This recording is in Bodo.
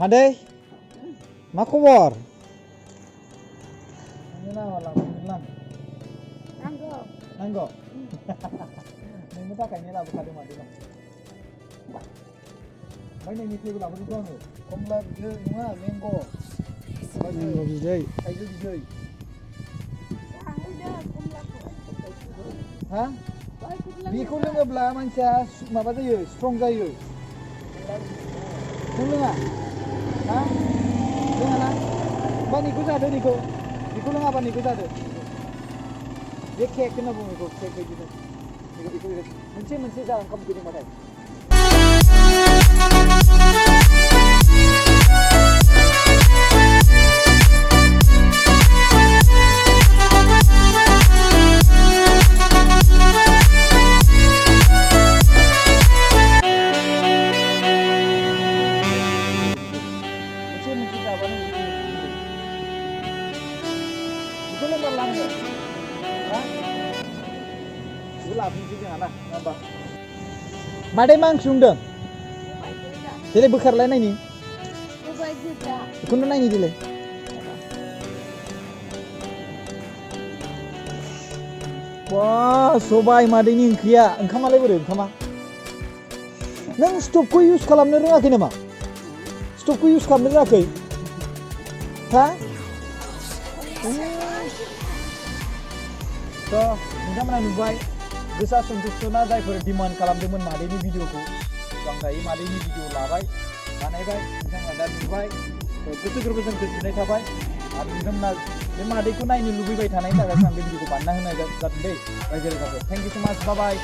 Made, मा खबर? नांगौ नोंनि थाखायनो लाबोखादों मादैनाव ओमफ्राय नोंनि टेबोल लाबोजोबदों आङो कमला बिदै नङा मेंग' बिदै थाइजौ बिदै हा बेखौ लोङोब्ला मानसिया माबा जायो स्ट्रं जायो नों लोङा हा लोङाना बा निखौ जादो निखौ लोङाबा निखौ जादो बे केक होनना बुङो बेखौ केक बायदिनो बेखौ मोनसे जा ओंखाम उखैदोंबाथाय मोनसे जाबानो बेखौ लोंबा लाङो हा बेखौ लाफिनसै जोंहा ना होमबा मादै मा ओंख्रि संदों देलाय बोखारलाय नायनि बेखौनो नायनि देलाय बा सबाय मादैनि ओंख्रिया ओंखामालाय बोरै ओंखामा नों स्टोभखौ इउज खालामनो रोङाखै नामा स्टोभखौ इउज खालामनो रोङाखै हा थ' नोंथांमोना नुबाय गोसा सन्थुष्टना जायफोर डिमान्ड खालामदोंमोन मादैनि भिडिअखौ आं दायो मादैनि भिडिअ लाबाय बानायबाय नोंथांमोना दा नुबाय गोसो गोरबोजों गोजोननाय थाबाय आरो नोंथांमोना बे मादैखौ नायनो लुबैबाय थानायनि थाखाय आं बे भिडिअखौ बानायना होनाय जादों दै रायजो राजाफोर थेंक इउ सो माच बाय बाय